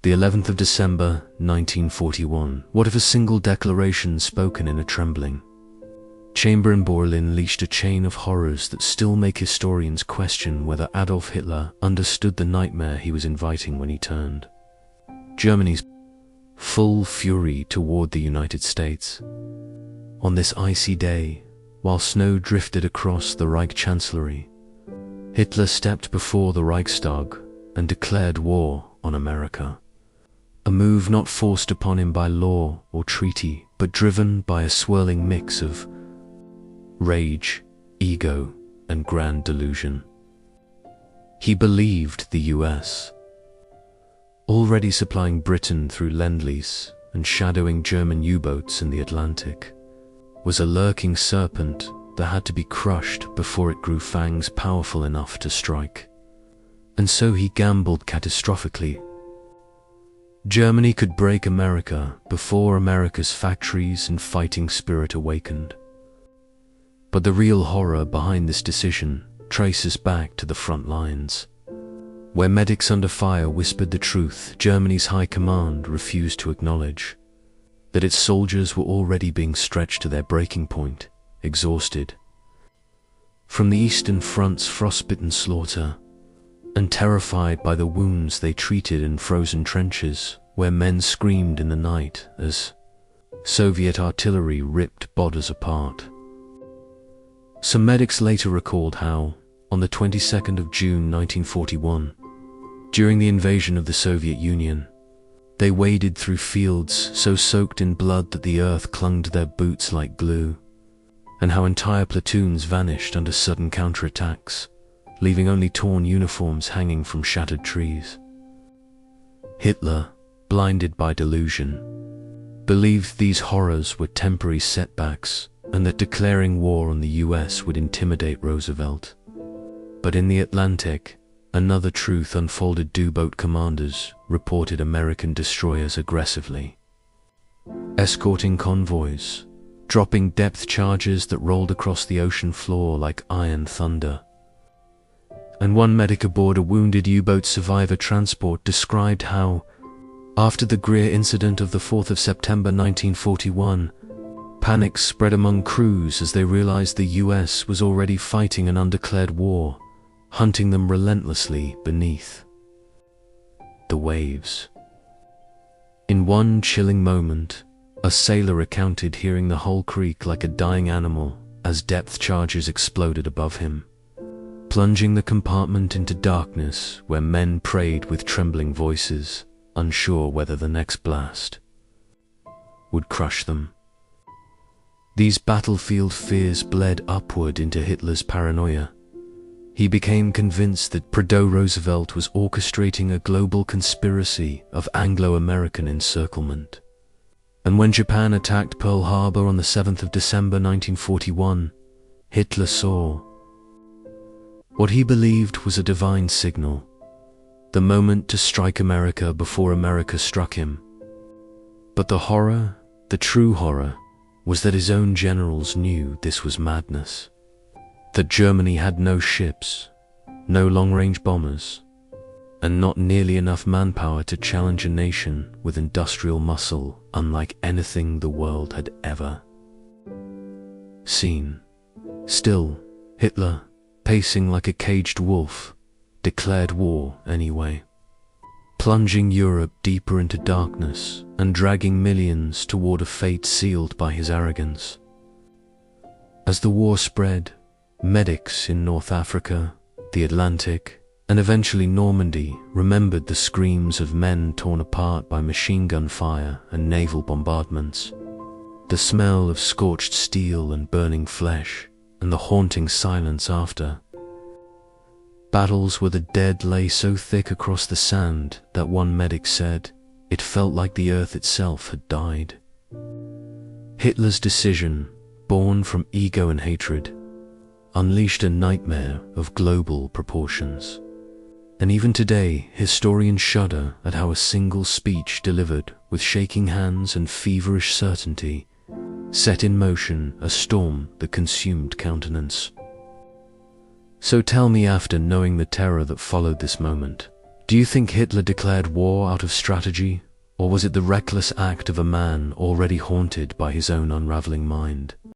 The 11th of December, 1941. What if a single declaration spoken in a trembling chamber in Berlin unleashed a chain of horrors that still make historians question whether Adolf Hitler understood the nightmare he was inviting when he turned Germany's full fury toward the United States. On this icy day, while snow drifted across the Reich Chancellery, Hitler stepped before the Reichstag and declared war on America. A move not forced upon him by law or treaty, but driven by a swirling mix of rage, ego, and grand delusion. He believed the US, already supplying Britain through Lend-Lease and shadowing German U-boats in the Atlantic, was a lurking serpent that had to be crushed before it grew fangs powerful enough to strike. And so he gambled catastrophically. Germany could break America before America's factories and fighting spirit awakened. But the real horror behind this decision traces back to the front lines, where medics under fire whispered the truth Germany's high command refused to acknowledge, that its soldiers were already being stretched to their breaking point, exhausted from the Eastern Front's frostbitten slaughter, and terrified by the wounds they treated in frozen trenches where men screamed in the night as Soviet artillery ripped bodies apart. Some medics later recalled how, on the 22nd of June 1941, during the invasion of the Soviet Union, they waded through fields so soaked in blood that the earth clung to their boots like glue, and how entire platoons vanished under sudden counterattacks, leaving only torn uniforms hanging from shattered trees. Hitler, blinded by delusion, believed these horrors were temporary setbacks and that declaring war on the US would intimidate Roosevelt. But in the Atlantic, another truth unfolded. U-boat commanders reported American destroyers aggressively escorting convoys, dropping depth charges that rolled across the ocean floor like iron thunder. And one medic aboard a wounded U-boat survivor transport described how, after the Greer incident of the 4th of September 1941, panic spread among crews as they realized the US was already fighting an undeclared war, hunting them relentlessly beneath the waves. In one chilling moment, a sailor recounted hearing the hull creak like a dying animal as depth charges exploded above him, plunging the compartment into darkness where men prayed with trembling voices, unsure whether the next blast would crush them. These battlefield fears bled upward into Hitler's paranoia. He became convinced that Roosevelt was orchestrating a global conspiracy of Anglo-American encirclement. And when Japan attacked Pearl Harbor on the 7th of December 1941, Hitler saw what he believed was a divine signal, the moment to strike America before America struck him. But the horror, the true horror, was that his own generals knew this was madness, that Germany had no ships, no long-range bombers, and not nearly enough manpower to challenge a nation with industrial muscle unlike anything the world had ever seen. Still, Hitler, pacing like a caged wolf, declared war anyway, plunging Europe deeper into darkness and dragging millions toward a fate sealed by his arrogance. As the war spread, medics in North Africa, the Atlantic, and eventually Normandy remembered the screams of men torn apart by machine gun fire and naval bombardments, the smell of scorched steel and burning flesh, and the haunting silence after. Battles where the dead lay so thick across the sand that one medic said it felt like the earth itself had died. Hitler's decision, born from ego and hatred, unleashed a nightmare of global proportions. And even today, historians shudder at how a single speech delivered with shaking hands and feverish certainty set in motion a storm that consumed countenance. So tell me, after knowing the terror that followed this moment, Do you think Hitler declared war out of strategy, or was it the reckless act of a man already haunted by his own unraveling mind?